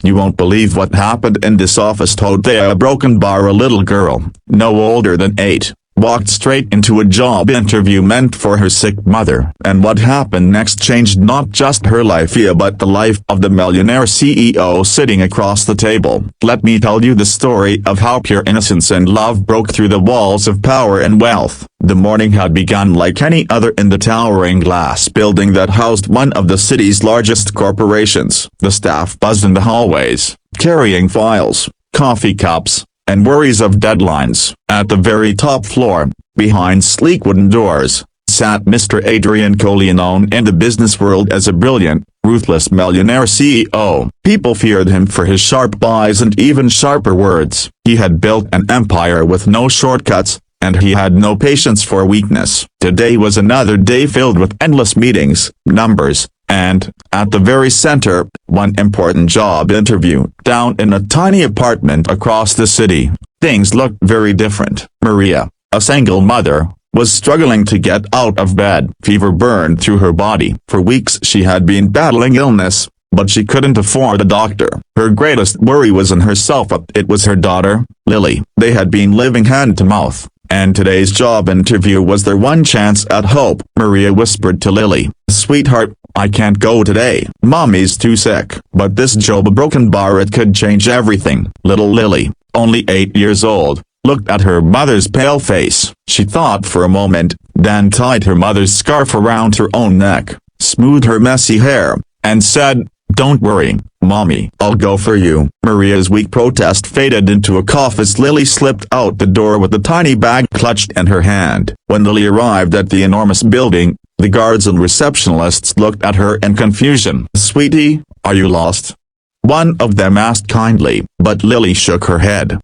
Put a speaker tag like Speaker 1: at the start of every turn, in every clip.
Speaker 1: "You won't believe what happened in this office," told Thea. A broken bar. A little girl, no older than 8, walked straight into a job interview meant for her sick mother. And what happened next changed not just her life but the life of the Millionaire CEO sitting across the table. Let me tell you the story of how pure innocence and love broke through the walls of power and wealth. The morning had begun like any other in the towering glass building that housed one of the city's largest corporations. The staff buzzed in the hallways, carrying files, coffee cups, and worries of deadlines. At the very top floor, behind sleek wooden doors, sat Mr. Adrian Cole, known in the business world as a brilliant, ruthless millionaire CEO. People feared him for his sharp eyes and even sharper words. He had built an empire with no shortcuts, and he had no patience for weakness. Today was another day filled with endless meetings, numbers, and, at the very center, one important job interview. Down in a tiny apartment across the city, things looked very different. Maria, a single mother, was struggling to get out of bed. Fever burned through her body. For weeks she had been battling illness, but she couldn't afford a doctor. Her greatest worry was in herself. It was her daughter, Lily. They had been living hand to mouth, and today's job interview was their one chance at hope. Maria whispered to Lily, "Sweetheart, I can't go today. Mommy's too sick." But this job broken bar, it could change everything. Little Lily, only 8 years old, looked at her mother's pale face. She thought for a moment, then tied her mother's scarf around her own neck, smoothed her messy hair, and said, "Don't worry, Mommy, I'll go for you." Maria's weak protest faded into a cough as Lily slipped out the door with the tiny bag clutched in her hand. When Lily arrived at the enormous building, the guards and receptionists looked at her in confusion. "Sweetie, are you lost?" one of them asked kindly, but Lily shook her head.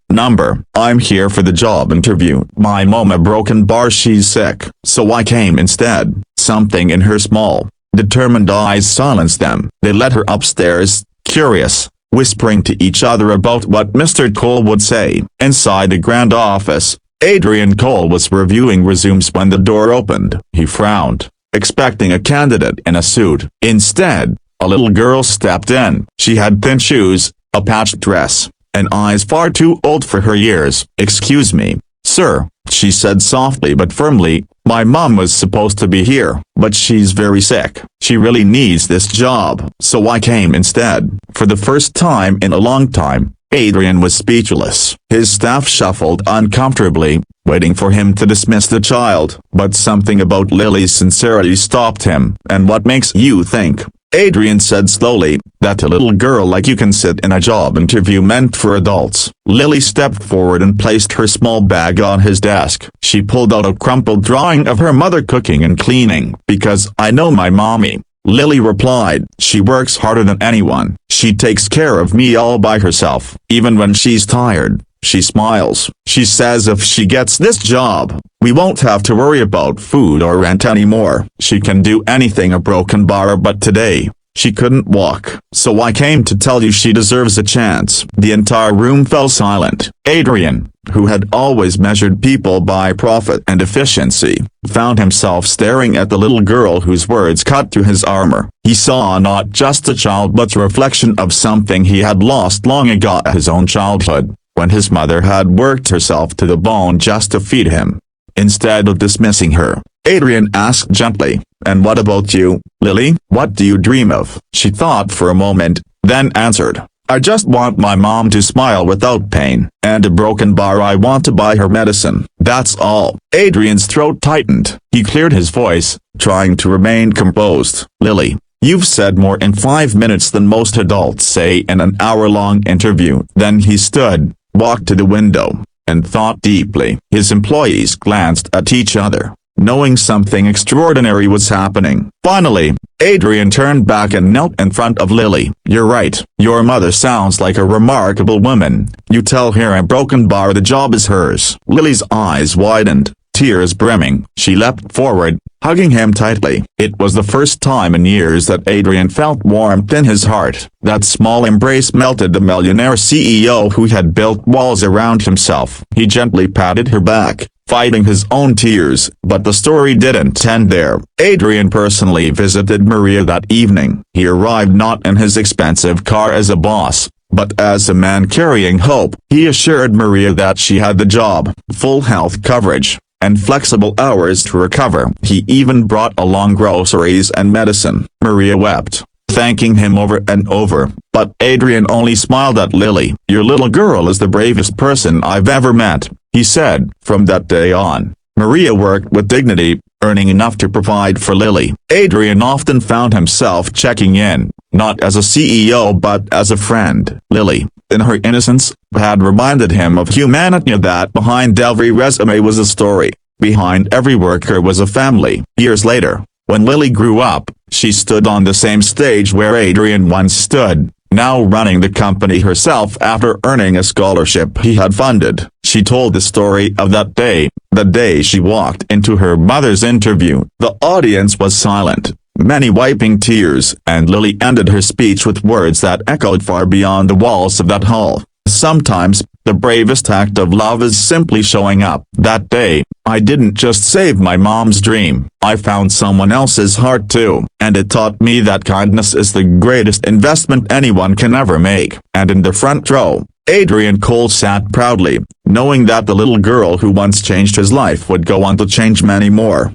Speaker 1: "I'm here for the job interview. My mom a broken bar, she's sick, so I came instead." Something in her small, determined eyes silenced them. They led her upstairs, curious, whispering to each other about what Mr. Cole would say. Inside the grand office, Adrian Cole was reviewing resumes when the door opened. He frowned, expecting a candidate in a suit. Instead, a little girl stepped in. She had thin shoes, a patched dress, and eyes far too old for her years. "Excuse me, sir," she said softly but firmly, "my mom was supposed to be here, but she's very sick. She really needs this job, so I came instead." For the first time in a long time, Adrian was speechless. His staff shuffled uncomfortably, waiting for him to dismiss the child. But something about Lily's sincerity stopped him. "And what makes you think," Adrian said slowly, "that a little girl like you can sit in a job interview meant for adults?" Lily stepped forward and placed her small bag on his desk. She pulled out a crumpled drawing of her mother cooking and cleaning. "Because I know my mommy," Lily replied. "She works harder than anyone. She takes care of me all by herself. Even when she's tired, she smiles. She says if she gets this job, we won't have to worry about food or rent anymore. She can do anything a broken bar, but today, she couldn't walk. So I came to tell you she deserves a chance." The entire room fell silent. Adrian, who had always measured people by profit and efficiency, found himself staring at the little girl whose words cut through his armor. He saw not just a child but a reflection of something he had lost long ago, his own childhood, when his mother had worked herself to the bone just to feed him. Instead of dismissing her, Adrian asked gently, "And what about you, Lily? What do you dream of?" She thought for a moment, then answered, "I just want my mom to smile without pain, and a broken bar I want to buy her medicine. That's all." Adrian's throat tightened. He cleared his voice, trying to remain composed. "Lily, you've said more in 5 minutes than most adults say in an hour-long interview." Then he stood, walked to the window, and thought deeply. His employees glanced at each other, knowing something extraordinary was happening. Finally, Adrian turned back and knelt in front of Lily. "You're right. Your mother sounds like a remarkable woman. You tell her a broken bar the job is hers." Lily's eyes widened, tears brimming. She leapt forward, hugging him tightly. It was the first time in years that Adrian felt warmth in his heart. That small embrace melted the millionaire CEO who had built walls around himself. He gently patted her back, fighting his own tears. But the story didn't end there. Adrian personally visited Maria that evening. He arrived not in his expensive car as a boss, But as a man carrying hope, he assured Maria that she had the job, full health coverage, and flexible hours to recover. He even brought along groceries and medicine. Maria wept, thanking him over and over, but Adrian only smiled at Lily. "Your little girl is the bravest person I've ever met," he said. From that day on, Maria worked with dignity, earning enough to provide for Lily. Adrian often found himself checking in, not as a CEO but as a friend. Lily, in her innocence, had reminded him of humanity, that behind every resume was a story, behind every worker was a family. Years later, when Lily grew up, she stood on the same stage where Adrian once stood, now running the company herself after earning a scholarship he had funded. She told the story of that day, the day she walked into her mother's interview. The audience was silent, many wiping tears, and Lily ended her speech with words that echoed far beyond the walls of that hall. "Sometimes, the bravest act of love is simply showing up. That day, I didn't just save my mom's dream, I found someone else's heart too, and it taught me that kindness is the greatest investment anyone can ever make." And in the front row, Adrian Cole sat proudly, knowing that the little girl who once changed his life would go on to change many more.